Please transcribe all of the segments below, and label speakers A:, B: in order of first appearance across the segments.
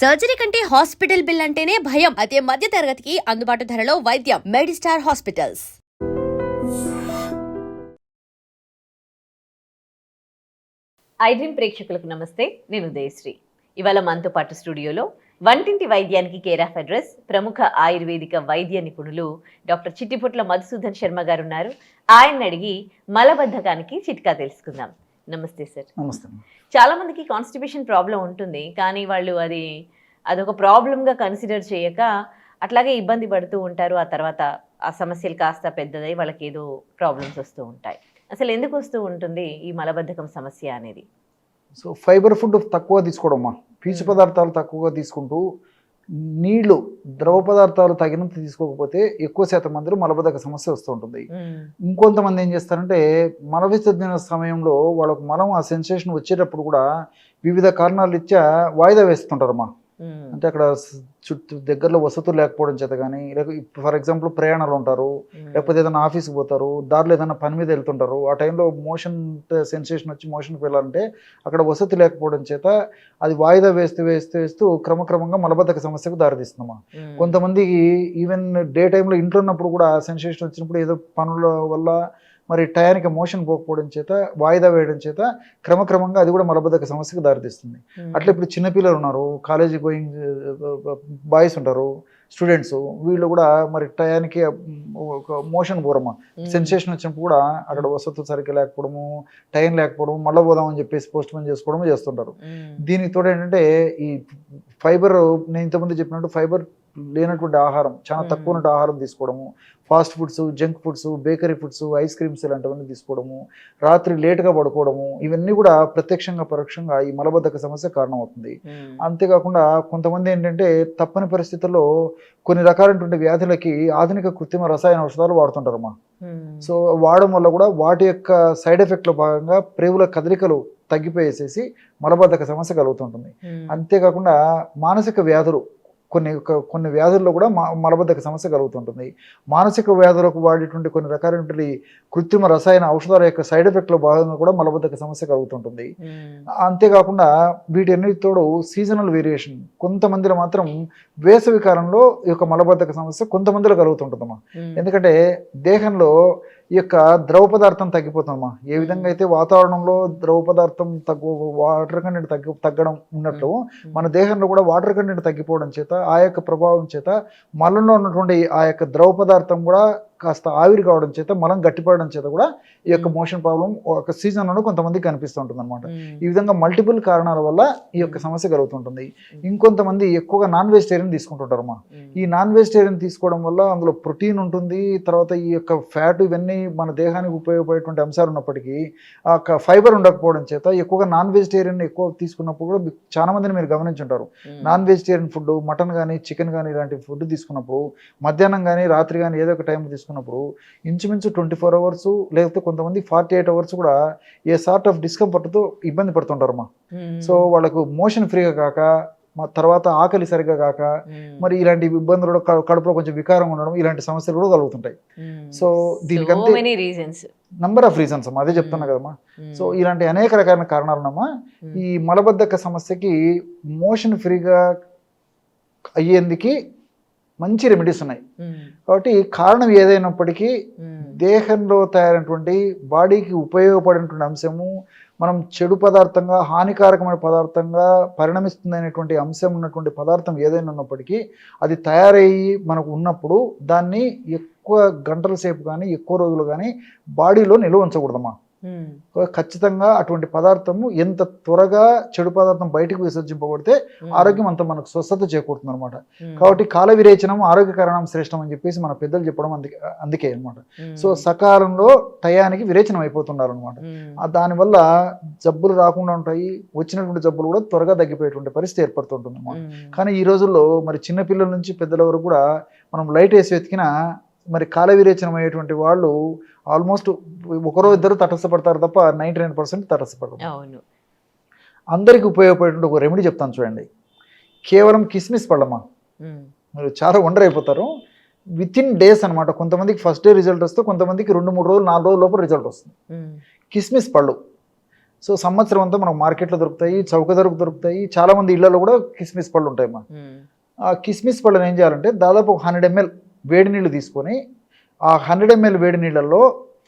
A: Surgery కంటే hospital bill అంటేనే భయం. అదే మధ్య తరగతికి అందుబాటు ధరలో వైద్యం. Medistar hospitals.
B: ఐడ్రీమ్ ప్రేక్షకులకు నమస్తే. నేను ఉదయశ్రీ. ఇవాళ మనతో పాటు స్టూడియోలో వంటింటి వైద్యానికి కేర్ ఆఫ్ అడ్రస్ ప్రముఖ ఆయుర్వేదిక వైద్య నిపుణులు డాక్టర్ చిట్టిపుట్ల మధుసూదన్ శర్మ గారు ఉన్నారు. ఆయన్ని అడిగి మలబద్ధకానికి చిట్కా తెలుసుకుందాం. నమస్తే సార్.
C: నమస్తే.
B: చాలా మందికి కాన్స్టిపేషన్ ప్రాబ్లం ఉంటుంది, కానీ వాళ్ళు అదొక ప్రాబ్లంగా కన్సిడర్ చేయక అట్లాగే ఇబ్బంది పడుతూ ఉంటారు. ఆ తర్వాత ఆ సమస్యలు కాస్త పెద్దదై వాళ్ళకి ఏదో ప్రాబ్లమ్స్ వస్తూ ఉంటాయి. అసలు ఎందుకు వస్తూ ఉంటుంది ఈ మలబద్ధకం సమస్య అనేది?
C: సో ఫైబర్ ఫుడ్ తక్కువ తీసుకోవడమ్మా, పీచు పదార్థాలు తక్కువగా తీసుకుంటూ నీళ్లు ద్రవ పదార్థాలు తగినంత తీసుకోకపోతే ఎక్కువ శాతం మందిలో మలబద్ధక సమస్య వస్తూ ఉంటుంది. ఇంకొంతమంది ఏం చేస్తారంటే మల విసర్జన సమయంలో వాళ్ళకు మలం ఆ సెన్సేషన్ వచ్చేటప్పుడు కూడా వివిధ కారణాలు ఇచ్చా వాయిదా వేస్తుంటారమ్మా. అంటే అక్కడ చుట్టూ దగ్గరలో వసతులు లేకపోవడం చేత కానీ, ఫర్ ఎగ్జాంపుల్ ప్రయాణాలు ఉంటారు, లేకపోతే ఏదైనా ఆఫీస్కి పోతారు, దారిలో ఏదైనా పని మీద వెళ్తుంటారు, ఆ టైంలో మోషన్ సెన్సేషన్ వచ్చి మోషన్కి వెళ్ళాలంటే అక్కడ వసతి లేకపోవడం చేత అది వాయిదా వేస్తూ క్రమక్రమంగా మలబద్ధక సమస్యకు దారితీస్తుందమ్మా. కొంతమందికి ఈవెన్ డే టైంలో ఇంట్లో ఉన్నప్పుడు కూడా సెన్సేషన్ వచ్చినప్పుడు ఏదో పనుల వల్ల మరి టయానికి మోషన్ పోకపోవడం చేత వాయిదా వేయడం చేత క్రమక్రమంగా అది కూడా మలబద్ధక సమస్యకు దారితీస్తుంది. అట్లా ఇప్పుడు చిన్నపిల్లలు ఉన్నారు, కాలేజీ గోయింగ్ బాయ్స్ ఉంటారు, స్టూడెంట్స్, వీళ్ళు కూడా మరి టయానికి మోషన్ పోరమ్మా. సెన్సేషన్ వచ్చినప్పుడు కూడా అక్కడ వసతులు సరిగ్గా లేకపోవడము, టైం లేకపోవడము, మళ్ళీ పోదామని చెప్పేసి పోస్ట్ పోన్ చేసుకోవడము చేస్తుంటారు. దీనికి తోడు ఏంటంటే ఈ ఫైబర్, నేను ఇంతకుముందు చెప్పినట్టు ఫైబర్ లేనటువంటి ఆహారం, చాలా తక్కువ ఉన్నటువంటి ఆహారం తీసుకోవడము, fast foods, junk foods, bakery foods, ice creams ఇలాంటివన్నీ తీసుకోవడము, రాత్రి లేట్గా పడుకోవడము, ఇవన్నీ కూడా ప్రత్యక్షంగా పరోక్షంగా ఈ మలబద్ధక సమస్య కారణమవుతుంది. అంతేకాకుండా కొంతమంది ఏంటంటే తప్పని పరిస్థితుల్లో కొన్ని రకాలైనటువంటి వ్యాధులకి ఆధునిక కృత్రిమ రసాయన ఔషధాలు వాడుతుంటారమ్మా. సో వాడడం వల్ల కూడా వాటి యొక్క సైడ్ ఎఫెక్ట్లో భాగంగా ప్రేగుల కదలికలు తగ్గిపోయేసేసి మలబద్ధక సమస్య కలుగుతుంటుంది. అంతేకాకుండా మానసిక వ్యాధులు, కొన్ని వ్యాధుల్లో కూడా మలబద్ధక సమస్య కలుగుతుంటుంది. మానసిక వ్యాధులకు వాడేటువంటి కొన్ని రకాలైనటువంటి కృత్రిమ రసాయన ఔషధాల యొక్క సైడ్ ఎఫెక్ట్లో భాగంగా కూడా మలబద్ధక సమస్య కలుగుతుంటుంది. అంతేకాకుండా వీటన్నిటితోడు సీజనల్ వేరియేషన్, కొంతమందిలో మాత్రం వేసవి కాలంలో ఈ యొక్క మలబద్ధక సమస్య కొంతమందిలో కలుగుతుంటుందమ్మా. ఎందుకంటే దేహంలో ఈ యొక్క ద్రవ పదార్థం తగ్గిపోతుందమ్మా. ఏ విధంగా అయితే వాతావరణంలో ద్రవ పదార్థం వాటర్ కంటెంట్ తగ్గడం ఉన్నట్లు మన దేహంలో కూడా వాటర్ కంటెంట్ తగ్గిపోవడం చేత ఆ యొక్క ప్రభావం చేత మలంలో ఉన్నటువంటి ఆ యొక్క ద్రవ పదార్థం కూడా కాస్త ఆవిరి కావడం చేత మలం గట్టిపడడం చేత కూడా ఈ యొక్క మోషన్ ప్రాబ్లం ఒక సీజన్లో కొంతమందికి కనిపిస్తూ ఉంటుంది అనమాట. ఈ విధంగా మల్టిపుల్ కారణాల వల్ల ఈ యొక్క సమస్య కలుగుతుంటుంది. ఇంకొంతమంది ఎక్కువగా నాన్ వెజిటేరియన్ తీసుకుంటుంటారమ్మా. ఈ నాన్ వెజిటేరియన్ తీసుకోవడం వల్ల అందులో ప్రోటీన్ ఉంటుంది, తర్వాత ఈ యొక్క ఫ్యాట్, ఇవన్నీ మన దేహానికి ఉపయోగపడేటువంటి అంశాలు ఉన్నప్పటికీ ఆ యొక్క ఫైబర్ ఉండకపోవడం చేత ఎక్కువగా నాన్ వెజిటేరియన్ ఎక్కువ తీసుకున్నప్పుడు కూడా చాలా మందిని మీరు గమనించుంటారు. నాన్ వెజిటేరియన్ ఫుడ్, మటన్ కానీ చికెన్ కానీ ఇలాంటి ఫుడ్ తీసుకున్నప్పుడు మధ్యాహ్నం కానీ రాత్రి కానీ ఏదో ఒక టైం తీసుకున్నప్పుడు ఇంచుమించు 24 అవర్స్ లేకపోతే కొంతమంది 48 అవర్స్ కూడా ఏ సార్ట్ ఆఫ్ డిస్కంఫర్ట్తో ఇబ్బంది పడుతుంటారమ్మా. సో వాళ్ళకు మోషన్ ఫ్రీగా కాక, తర్వాత ఆకలి సరిగ్గా కాక, మరి ఇలాంటి ఇబ్బందులు కడుపులో కొంచెం వికారం ఉండడం, ఇలాంటి సమస్యలు కూడా కలుగుతుంటాయి. సో దీనికంటే నంబర్ ఆఫ్ రీజన్స్ అమ్మా, అదే చెప్తున్నా కదమ్మా. సో ఇలాంటి అనేక రకాల కారణాలు ఉన్నామా. ఈ మలబద్ధక సమస్యకి మోషన్ ఫ్రీగా అయ్యేందుకు మంచి రెమెడీస్ ఉన్నాయి. కాబట్టి కారణం ఏదైనప్పటికీ దేహంలో తయారైనటువంటి బాడీకి ఉపయోగపడినటువంటి అంశము, మనం చెడు పదార్థంగా, హానికారకమైన పదార్థంగా పరిణమిస్తుంది అనేటువంటి అంశం ఉన్నటువంటి పదార్థం ఏదైనా ఉన్నప్పటికీ అది తయారయ్యి మనకు ఉన్నప్పుడు దాన్ని ఎక్కువ గంటల సేపు కానీ ఎక్కువ రోజులు కానీ బాడీలో నిల్వ ఉంచకూడదమ్మా. ఖచ్చితంగా అటువంటి పదార్థము ఎంత త్వరగా చెడు పదార్థం బయటకు విసర్జింపబడితే ఆరోగ్యం అంత మనకు స్వస్థత చేకూరుతుంది అనమాట. కాబట్టి కాల విరేచనం ఆరోగ్యకరణం శ్రేష్టం అని చెప్పేసి మన పెద్దలు చెప్పడం అందుకే అనమాట. సో సకాలంలో టయానికి విరేచనం అయిపోతున్నారు అనమాట. దానివల్ల జబ్బులు రాకుండా ఉంటాయి, వచ్చినటువంటి జబ్బులు కూడా త్వరగా తగ్గిపోయేటువంటి పరిస్థితి ఏర్పడుతుంటుంది అనమాట. కానీ ఈ రోజుల్లో మరి చిన్నపిల్లల నుంచి పెద్దల వరకు కూడా మనం లైట్ వేసి వెతికినా మరి కాల విరేచనం అయ్యేటువంటి వాళ్ళు ఆల్మోస్ట్ ఒకరో ఇద్దరు తటస్థపడతారు తప్ప 99% తటస్థపడతారు. అందరికి ఉపయోగపడేటువంటి ఒక రెమెడీ చెప్తాను చూడండి. కేవలం కిస్మిస్ పళ్ళమ్మా. మీరు చాలా వండర్ అయిపోతారు. విత్ ఇన్ డేస్ అనమాట. కొంతమందికి ఫస్ట్ డే రిజల్ట్ వస్తే, కొంతమందికి 2-3 రోజులు 4 రోజుల లోపల రిజల్ట్ వస్తుంది. కిస్మిస్ పళ్ళు సో సంవత్సరం అంతా మనకు మార్కెట్లో దొరుకుతాయి, చౌక ధరకు దొరుకుతాయి. చాలా మంది ఇళ్లలో కూడా కిస్మిస్ పళ్ళు ఉంటాయమ్మా. ఆ కిస్మిస్ పళ్ళని ఏం చేయాలంటే దాదాపు 100 ml వేడి నీళ్ళు తీసుకొని ఆ 100 ml వేడి నీళ్ళల్లో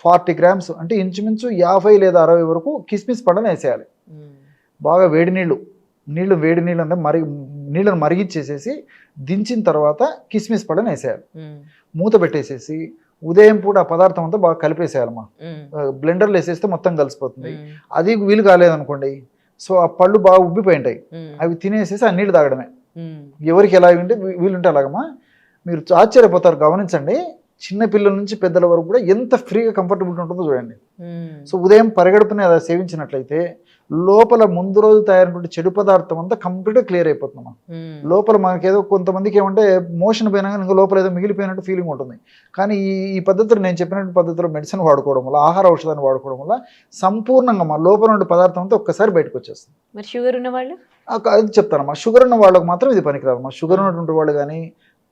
C: 40 grams అంటే ఇంచుమించు 50 లేదా 60 వరకు కిస్మిస్ పళ్ళని వేసేయాలి. బాగా వేడి నీళ్ళు అంటే నీళ్ళని మరిగించేసేసి దించిన తర్వాత కిస్మిస్ పళ్ళని వేసేయాలి. మూత పెట్టేసేసి ఉదయం పూట ఆ పదార్థం అంతా బాగా కలిపేసేయాలమ్మా. బ్లెండర్లో వేసేస్తే మొత్తం కలిసిపోతుంది. అది వీలు కాలేదనుకోండి, సో ఆ పళ్ళు బాగా ఉబ్బిపోయి ఉంటాయి, అవి తినేసేసి ఆ నీళ్ళు తాగడమే. ఎవరికి ఎలా ఉంటే వీలుంటే అలాగమ్మా. మీరు ఆశ్చర్యపోతారు, గమనించండి. చిన్న పిల్లల నుంచి పెద్దల వరకు కూడా ఎంత ఫ్రీగా కంఫర్టబుల్ ఉంటుందో చూడండి. సో ఉదయం పరిగడుపునే అది సేవించినట్లయితే లోపల ముందు రోజు తయారైనటువంటి చెడు పదార్థం అంతా కంప్లీట్గా క్లియర్ అయిపోతుందమ్మా. లోపల మనకేదో కొంతమందికి ఏమంటే మోషన్ పోయినా కానీ ఇంకా లోపల ఏదో మిగిలిపోయినట్టు ఫీలింగ్ ఉంటుంది. కానీ ఈ పద్ధతిలో నేను చెప్పినటువంటి పద్ధతిలో మెడిసిన్ వాడుకోవడం వల్ల, ఆహార ఔషధాన్ని వాడుకోవడం వల్ల సంపూర్ణంగా మా లోపల నుండి పదార్థం అంతా ఒక్కసారి బయటకు వచ్చేస్తుంది.
B: మరి షుగర్ ఉన్న వాళ్ళు
C: అది చెప్తానమ్మా. షుగర్ ఉన్న వాళ్ళకి మాత్రం ఇది పనికిరాదమ్మా. షుగర్ ఉన్నటువంటి వాళ్ళు కానీ,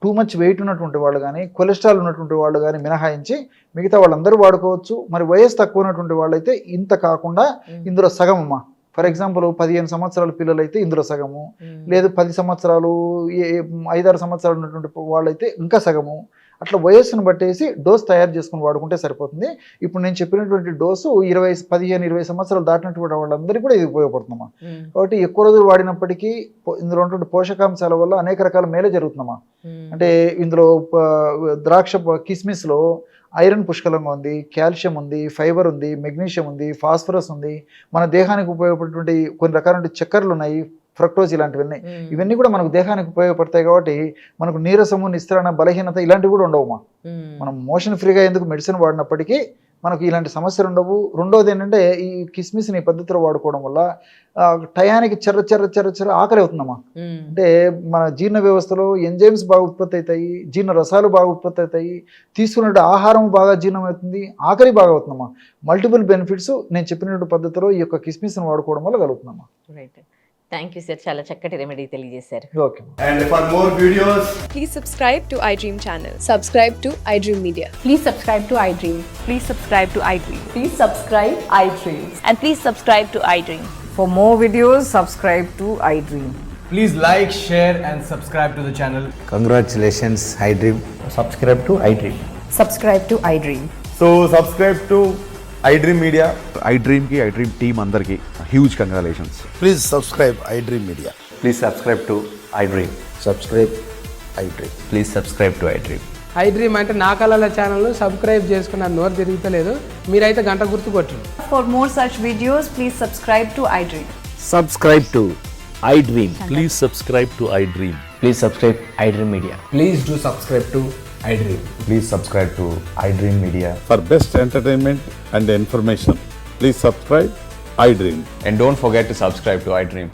C: టూ మచ్ వెయిట్ ఉన్నటువంటి వాళ్ళు కానీ, కొలెస్ట్రాల్ ఉన్నటువంటి వాళ్ళు కానీ మినహాయించి మిగతా వాళ్ళందరూ వాడుకోవచ్చు. మరి వయసు తక్కువ ఉన్నటువంటి వాళ్ళైతే ఇంత కాకుండా ఇందులో సగం అమ్మా. ఫర్ ఎగ్జాంపుల్ 15 సంవత్సరాల పిల్లలు అయితే ఇందులో సగము, లేదు 10 సంవత్సరాలు 5-6 సంవత్సరాలు ఉన్నటువంటి వాళ్ళైతే ఇంకా సగము. అట్లా వయస్సును బట్టేసి డోస్ తయారు చేసుకుని వాడుకుంటే సరిపోతుంది. ఇప్పుడు నేను చెప్పినటువంటి డోసు 15-20 సంవత్సరాలు దాటినటువంటి వాళ్ళందరికీ కూడా ఇది ఉపయోగపడుతుందమ్మా. కాబట్టి ఎక్కువ రోజులు వాడినప్పటికీ ఇందులో ఉన్నటువంటి పోషకాంశాల వల్ల అనేక రకాల మేలే జరుగుతుందమ్మా. అంటే ఇందులో ద్రాక్ష కిస్మిస్లో ఐరన్ పుష్కలంగా ఉంది, కాల్షియం ఉంది, ఫైబర్ ఉంది, మెగ్నీషియం ఉంది, ఫాస్ఫరస్ ఉంది. మన దేహానికి ఉపయోగపడేటువంటి కొన్ని రకాల చక్కెరలు ఉన్నాయి, ఫ్రక్టోజ్ ఇలాంటివన్నీ. ఇవన్నీ కూడా మనకు దేహానికి ఉపయోగపడతాయి. కాబట్టి మనకు నీరసము, నిస్త్రణ, బలహీనత ఇలాంటివి కూడా ఉండవమ్మా. మనం మోషన్ ఫ్రీగా ఎందుకు మెడిసిన్ వాడినప్పటికీ మనకు ఇలాంటి సమస్యలు ఉండవు. రెండోది ఏంటంటే ఈ కిస్మిస్ని ఈ పద్ధతిలో వాడుకోవడం వల్ల టయానికి చెర్ర ఆకలి అవుతుందమ్మా. అంటే మన జీర్ణ వ్యవస్థలో ఎంజైమ్స్ బాగా ఉత్పత్తి అవుతాయి, జీర్ణ రసాలు బాగా ఉత్పత్తి అవుతాయి, తీసుకున్న ఆహారం బాగా జీర్ణం అవుతుంది, ఆకలి బాగా అవుతుందమ్మా. మల్టిపుల్ బెనిఫిట్స్ నేను చెప్పినటువంటి పద్ధతిలో ఈ యొక్క కిస్మిస్ని వాడుకోవడం వల్ల కలుగుతుందమ్మా.
B: రైట్, థ్యాంక్ యూ సార్, చాలా చక్కటి రెమెడీ తెలియజేశారు.
C: Okay.
D: And for more videos,
E: Please subscribe to iDream channel. Subscribe to iDream Media.
F: Please subscribe to iDream.
E: Please subscribe to iDream.
F: Please subscribe iDream.
G: And please subscribe to iDream.
F: For more videos, subscribe to iDream.
D: please like, share and subscribe to the channel.
H: Congratulations, iDream.
I: Subscribe to iDream.
F: Subscribe to iDream.
D: So subscribe to iDream Media.
J: iDream ki iDream team andarki huge congratulations.
I: Please subscribe iDream Media.
H: Please subscribe to iDream.
I: Subscribe iDream.
H: Please subscribe to iDream.
K: iDream అంటే నా కళల ఛానల్ను subscribe చేసుకున్న నోరు తిరుగుతలేదు, మీరైతే గంట గుర్తు కొట్టండి.
F: For more such videos, please subscribe to iDream.
I: Subscribe to iDream.
L: Please subscribe to iDream.
I: Please subscribe iDream Media.
D: Please do subscribe to iDream.
H: Please subscribe to iDream Media.
J: For best entertainment and information, please subscribe iDream.
L: And don't forget to subscribe to iDream.